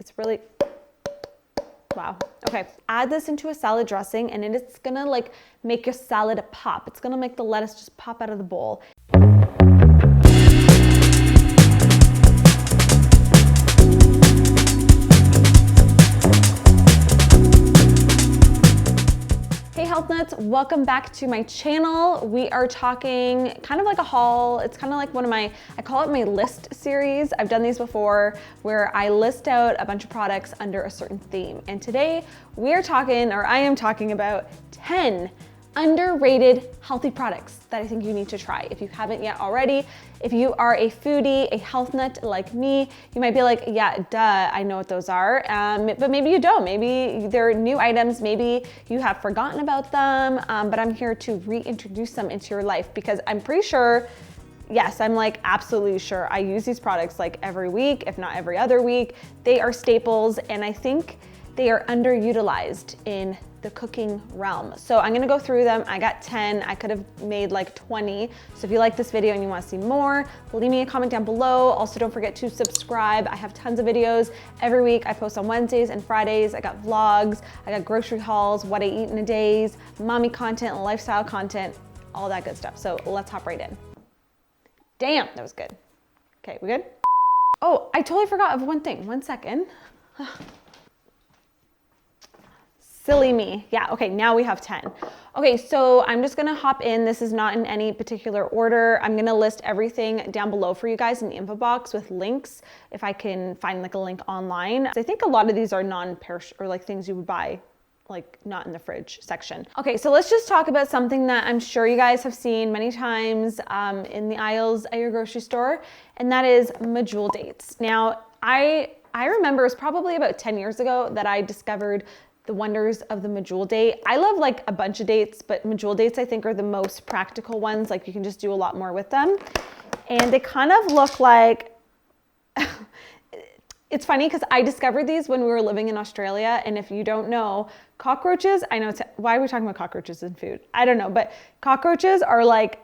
It's really, wow. Okay, add this into a salad dressing and it's gonna like make your salad pop. It's gonna make the lettuce just pop out of the bowl. Hey Health Nuts, welcome back to my channel. We are talking kind of like a haul. It's kind of like one of my, I call it my list series. I've done these before where I list out a bunch of products under a certain theme. And today we are talking, or I am talking about 10 underrated healthy products that I think you need to try if you haven't yet already. If you are a foodie, a health nut like me, you might be like, yeah, duh, I know what those are. But maybe you don't. Maybe they're new items. Maybe you have forgotten about them. But I'm here to reintroduce them into your life because I'm pretty sure, yes, I'm like absolutely sure I use these products like every week, if not every other week. They are staples and I think they are underutilized in the cooking realm. So I'm gonna go through them. I got 10, I could have made like 20. So if you like this video and you wanna see more, leave me a comment down below. Also don't forget to subscribe. I have tons of videos every week. I post on Wednesdays and Fridays. I got vlogs, I got grocery hauls, what I eat in a day, mommy content, lifestyle content, all that good stuff. So let's hop right in. Damn, that was good. Okay, we good? Oh, I totally forgot of one thing. 1 second. Silly me. Yeah, okay, now we have 10. Okay, so I'm just gonna hop in. This is not in any particular order. I'm gonna list everything down below for you guys in the info box with links, if I can find like a link online. I think a lot of these are non-perishable, or like things you would buy, like not in the fridge section. Okay, so let's just talk about something that I'm sure you guys have seen many times in the aisles at your grocery store, and that is medjool dates. Now, I remember it was probably about 10 years ago that I discovered the wonders of the medjool date. I love like a bunch of dates, but medjool dates I think are the most practical ones. Like you can just do a lot more with them. And they kind of look like, it's funny because I discovered these when we were living in Australia. And if you don't know, cockroaches, I know, why are we talking about cockroaches in food? I don't know, but cockroaches are like,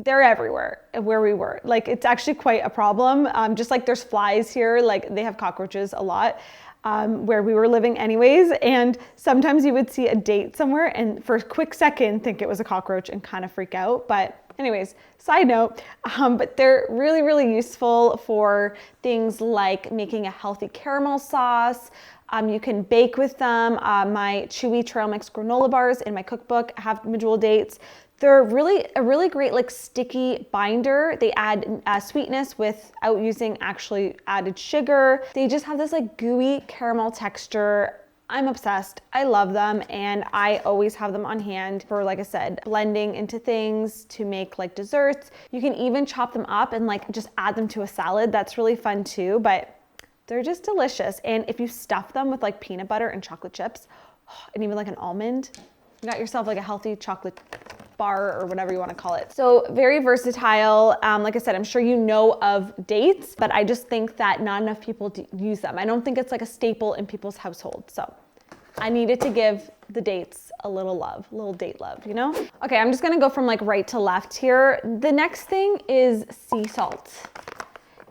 they're everywhere where we were. Like it's actually quite a problem. Just like there's flies here, like they have cockroaches a lot. Where we were living anyways, and sometimes you would see a date somewhere and for a quick second think it was a cockroach and kind of freak out. But anyways, side note, but they're really, really useful for things like making a healthy caramel sauce. You can bake with them. My chewy trail mix granola bars in my cookbook have medjool dates. They're a really great like sticky binder. They add sweetness without using actually added sugar. They just have this like gooey caramel texture. I'm obsessed. I love them and I always have them on hand for, like I said, blending into things to make like desserts. You can even chop them up and like just add them to a salad. That's really fun too, but they're just delicious. And if you stuff them with like peanut butter and chocolate chips and even like an almond, you got yourself like a healthy chocolate bar or whatever you want to call it. So very versatile. Like I said, I'm sure you know of dates, but I just think that not enough people use them. I don't think it's like a staple in people's household. So I needed to give the dates a little love, a little date love, you know? Okay, I'm just gonna go from like right to left here. The next thing is sea salt.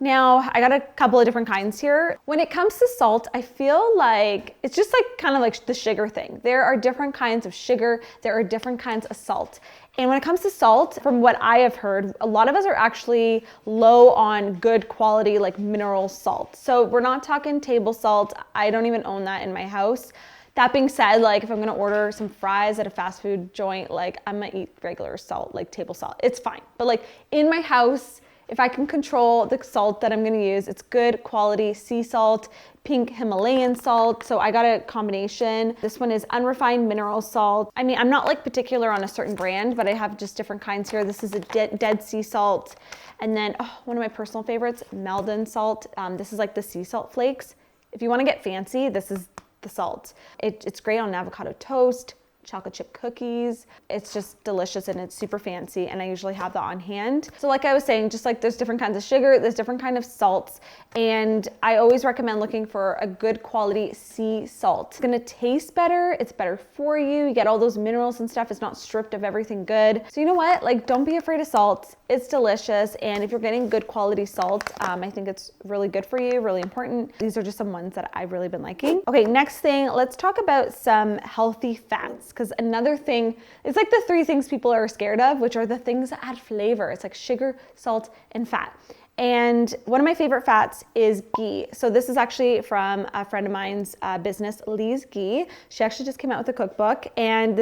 Now, I got a couple of different kinds here. When it comes to salt, I feel like it's just like kind of like the sugar thing. There are different kinds of sugar. There are different kinds of salt. And when it comes to salt, from what I have heard, a lot of us are actually low on good quality like mineral salt. So we're not talking table salt. I don't even own that in my house. That being said, like if I'm gonna order some fries at a fast food joint, like I'm gonna eat regular salt, like table salt. It's fine. But like in my house, if I can control the salt that I'm gonna use, it's good quality sea salt, pink Himalayan salt. So I got a combination. This one is unrefined mineral salt. I mean, I'm not like particular on a certain brand, but I have just different kinds here. This is a dead sea salt. And then one of my personal favorites, Meldon salt. This is like the sea salt flakes. If you wanna get fancy, this is the salt. It's great on avocado toast, chocolate chip cookies. It's just delicious and it's super fancy, and I usually have that on hand. So like I was saying, just like there's different kinds of sugar, there's different kind of salts, and I always recommend looking for a good quality sea salt. It's gonna taste better, it's better for you, you get all those minerals and stuff, it's not stripped of everything good. So you know what, like don't be afraid of salt. It's delicious, and if you're getting good quality salt, I think it's really good for you, really important. These are just some ones that I've really been liking. Okay, next thing, let's talk about some healthy fats, because another thing, it's like the 3 things people are scared of, which are the things that add flavor. It's like sugar, salt, and fat. And one of my favorite fats is ghee. So this is actually from a friend of mine's business, Lee's Ghee. She actually just came out with a cookbook, and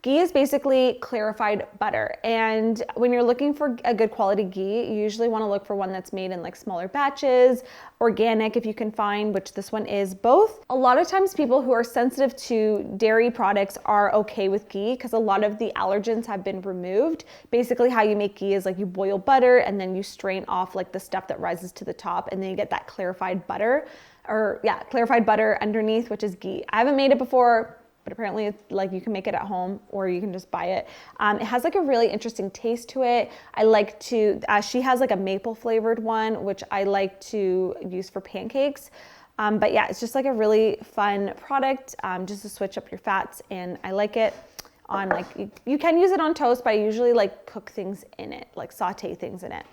ghee is basically clarified butter. And when you're looking for a good quality ghee, you usually want to look for one that's made in like smaller batches, organic if you can find, which this one is both. A lot of times people who are sensitive to dairy products are okay with ghee because a lot of the allergens have been removed. Basically how you make ghee is like you boil butter and then you strain off like the stuff that rises to the top, and then you get that clarified butter underneath, which is ghee. I haven't made it before, but apparently like you can make it at home or you can just buy it. It has like a really interesting taste to it. I like to, she has like a maple flavored one, which I like to use for pancakes. But yeah, it's just like a really fun product just to switch up your fats, and I like it on like, you can use it on toast, but I usually like cook things in it, like saute things in it.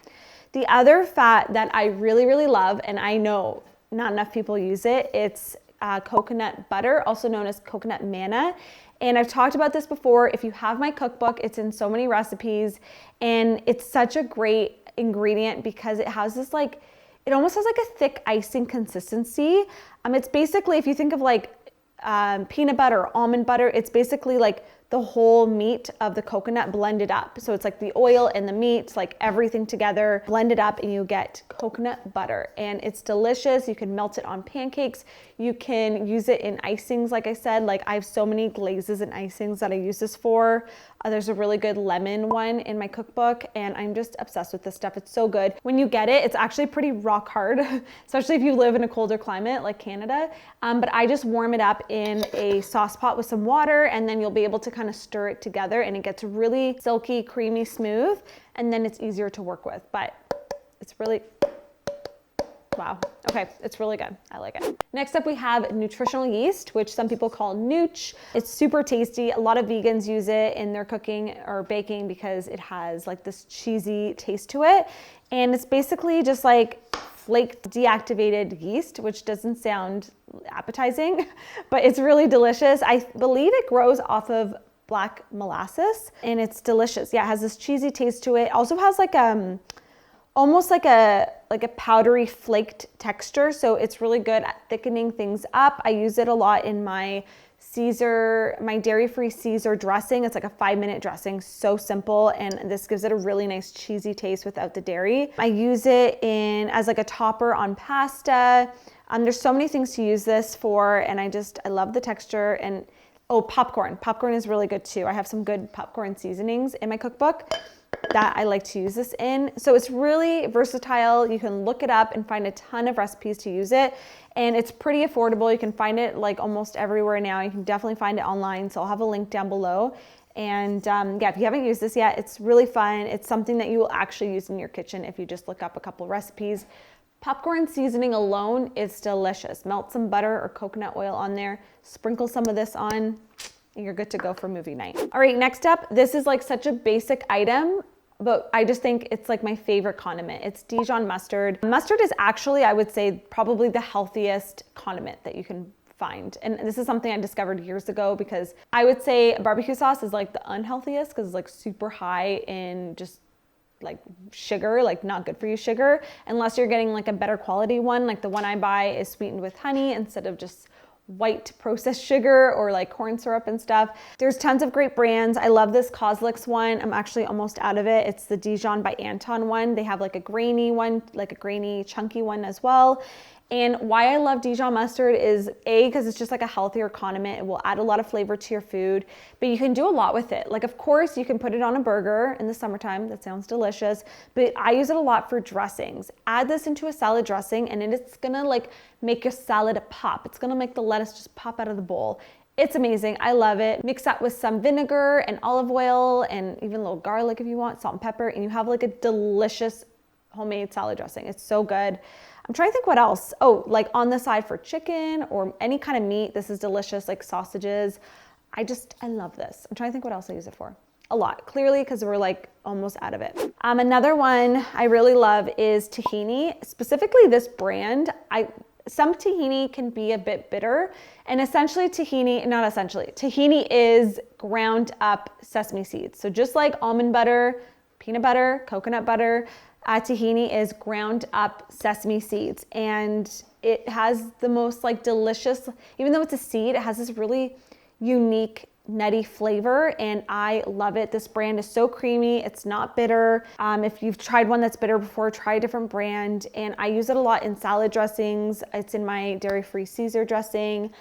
The other fat that I really, really love, and I know not enough people use it, it's coconut butter, also known as coconut manna. And I've talked about this before. If you have my cookbook, it's in so many recipes, and it's such a great ingredient because it has this like, it almost has like a thick icing consistency. It's basically, if you think of like peanut butter or almond butter, it's basically like the whole meat of the coconut blended up. So it's like the oil and the meat, like everything together blended up, and you get coconut butter, and it's delicious. You can melt it on pancakes. You can use it in icings. Like I said, like I have so many glazes and icings that I use this for. There's a really good lemon one in my cookbook, and I'm just obsessed with this stuff. It's so good. When you get it, it's actually pretty rock hard, especially if you live in a colder climate like Canada. But I just warm it up in a sauce pot with some water, and then you'll be able to kind of stir it together, and it gets really silky, creamy, smooth, and then it's easier to work with. But it's really, wow. Okay, it's really good. I like it. Next up, we have nutritional yeast, which some people call nooch. It's super tasty. A lot of vegans use it in their cooking or baking because it has like this cheesy taste to it. And it's basically just like flaked deactivated yeast, which doesn't sound appetizing, but it's really delicious. I believe it grows off of black molasses, and it's delicious. Yeah, it has this cheesy taste to it. Also has like almost like a powdery flaked texture, so it's really good at thickening things up. I use it a lot in my dairy-free Caesar dressing. It's like a 5-minute dressing, so simple, and this gives it a really nice cheesy taste without the dairy. I use it as like a topper on pasta. There's so many things to use this for, and I love the texture. And oh, popcorn. Popcorn is really good too. I have some good popcorn seasonings in my cookbook that I like to use this in. So it's really versatile. You can look it up and find a ton of recipes to use it. And it's pretty affordable. You can find it like almost everywhere now. You can definitely find it online. So I'll have a link down below. And yeah, if you haven't used this yet, it's really fun. It's something that you will actually use in your kitchen if you just look up a couple recipes. Popcorn seasoning alone is delicious. Melt some butter or coconut oil on there, sprinkle some of this on, and you're good to go for movie night. All right, next up, this is like such a basic item, but I just think it's like my favorite condiment. It's Dijon mustard. Mustard is actually, I would say, probably the healthiest condiment that you can find. And this is something I discovered years ago, because I would say barbecue sauce is like the unhealthiest because it's like super high in just like sugar, like not good for you sugar, unless you're getting like a better quality one. Like the one I buy is sweetened with honey instead of just white processed sugar or like corn syrup and stuff. There's tons of great brands. I love this Coslicks one. I'm actually almost out of it. It's the Dijon by Anton one. They have like a grainy one, like a grainy chunky one as well. And why I love Dijon mustard is because it's just like a healthier condiment. It will add a lot of flavor to your food, but you can do a lot with it. Like, of course, you can put it on a burger in the summertime. That sounds delicious, but I use it a lot for dressings. Add this into a salad dressing, and it's gonna like make your salad pop. It's gonna make the lettuce just pop out of the bowl. It's amazing. I love it. Mix that with some vinegar and olive oil and even a little garlic if you want, salt and pepper, and you have like a delicious homemade salad dressing. It's so good. I'm trying to think what else. Oh, like on the side for chicken or any kind of meat. This is delicious, like sausages. I love this. I'm trying to think what else I use it for. a lot, clearly, because we're like almost out of it. Another one I really love is Tahini, specifically this brand. Some Tahini can be a bit bitter, and Tahini is ground up sesame seeds. So just like almond butter, peanut butter, coconut butter, Tahini is ground up sesame seeds, and it has the most like delicious, even though it's a seed, it has this really unique nutty flavor, and I love it. This brand is so creamy. It's not bitter. If you've tried one that's bitter before, try a different brand. And I use it a lot in salad dressings. It's in my dairy-free Caesar dressing.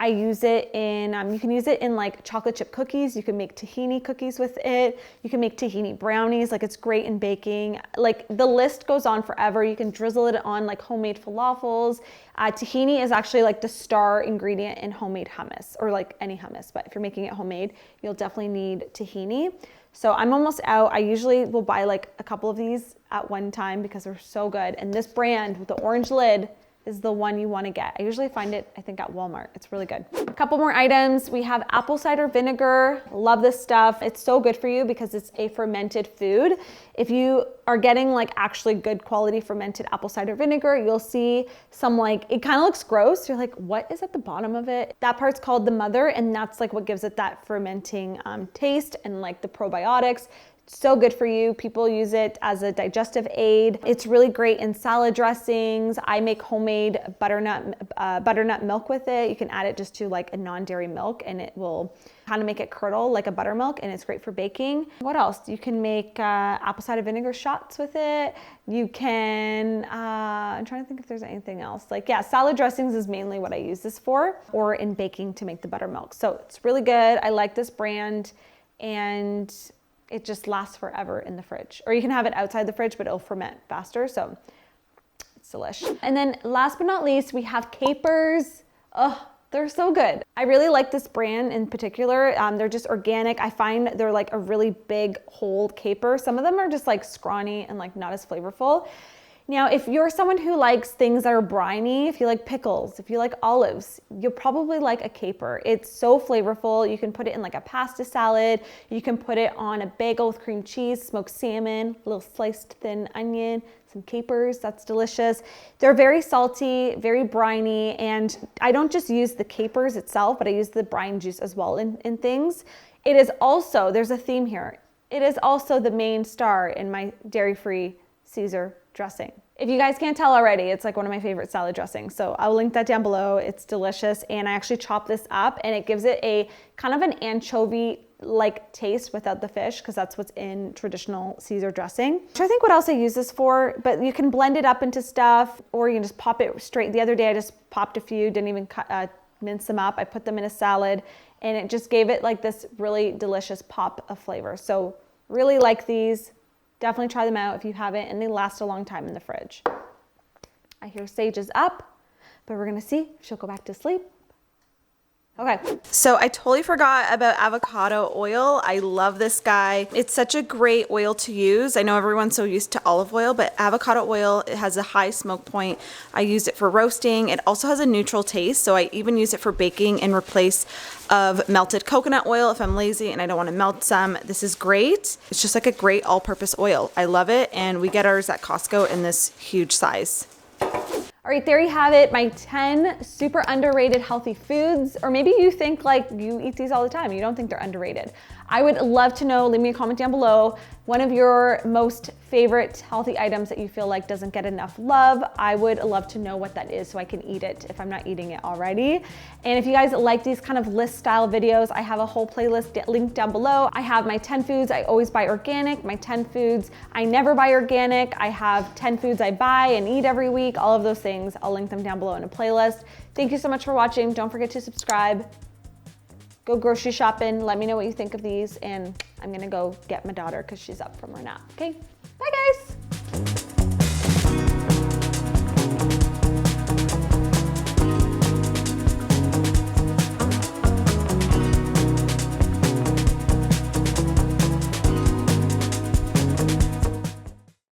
I use it in, you can use it in like chocolate chip cookies. You can make tahini cookies with it. You can make tahini brownies. Like, it's great in baking. Like, the list goes on forever. You can drizzle it on like homemade falafels. Tahini is actually like the star ingredient in homemade hummus, or like any hummus, but if you're making it homemade, you'll definitely need tahini. So I'm almost out. I usually will buy like a couple of these at one time because they're so good. And this brand with the orange lid is the one you want to get. I usually find it, I think, at Walmart. It's really good. A couple more items. We have apple cider vinegar. Love this stuff. It's so good for you because it's a fermented food. If you are getting like actually good quality fermented apple cider vinegar, you'll see some like, it kind of looks gross. You're like, what is at the bottom of it? That part's called the mother, and that's like what gives it that fermenting taste and like the probiotics. So good for you. People use it as a digestive aid. It's really great in salad dressings. I make homemade butternut milk with it. You can add it just to like a non-dairy milk, and it will kind of make it curdle like a buttermilk, and it's great for baking. What else? You can make apple cider vinegar shots with it. You can, I'm trying to think if there's anything else. Like, yeah, salad dressings is mainly what I use this for, or in baking to make the buttermilk. So it's really good. I like this brand, and it just lasts forever in the fridge. Or you can have it outside the fridge, but it'll ferment faster. So it's delish. And then last but not least, we have capers. Oh, they're so good. I really like this brand in particular. They're just organic. I find they're like a really big whole caper. Some of them are just like scrawny and like not as flavorful. Now, if you're someone who likes things that are briny, if you like pickles, if you like olives, you'll probably like a caper. It's so flavorful. You can put it in like a pasta salad. You can put it on a bagel with cream cheese, smoked salmon, a little sliced thin onion, some capers. That's delicious. They're very salty, very briny, and I don't just use the capers itself, but I use the brine juice as well in things. It is also, there's a theme here. It is also the main star in my dairy-free Caesar dressing. If you guys can't tell already, it's like one of my favorite salad dressings. So I'll link that down below. It's delicious. And I actually chop this up, and it gives it a kind of an anchovy like taste without the fish, because that's what's in traditional Caesar dressing. I think what else I use this for, but you can blend it up into stuff, or you can just pop it straight. The other day I just popped a few, didn't even mince them up. I put them in a salad, and it just gave it like this really delicious pop of flavor. So really like these. Definitely try them out if you haven't, and they last a long time in the fridge. I hear Sage is up, but we're gonna see if she'll go back to sleep. Okay, so I totally forgot about avocado oil. I love this guy. It's such a great oil to use. I know everyone's so used to olive oil, but avocado oil, it has a high smoke point. I use it for roasting. It also has a neutral taste, so I even use it for baking in replace of melted coconut oil if I'm lazy and I don't want to melt some. This is great. It's just like a great all-purpose oil. I love it, and we get ours at Costco in this huge size. All right, there you have it, my 10 super underrated healthy foods. Or maybe you think like you eat these all the time, you don't think they're underrated. I would love to know, leave me a comment down below, one of your most favorite healthy items that you feel like doesn't get enough love. I would love to know what that is so I can eat it if I'm not eating it already. And if you guys like these kind of list style videos, I have a whole playlist linked down below. I have my 10 foods I always buy organic, my 10 foods I never buy organic. I have 10 foods I buy and eat every week, all of those things. I'll link them down below in a playlist. Thank you so much for watching. Don't forget to subscribe. Go grocery shopping. Let me know what you think of these, and I'm gonna go get my daughter because she's up from her nap. Okay, bye guys.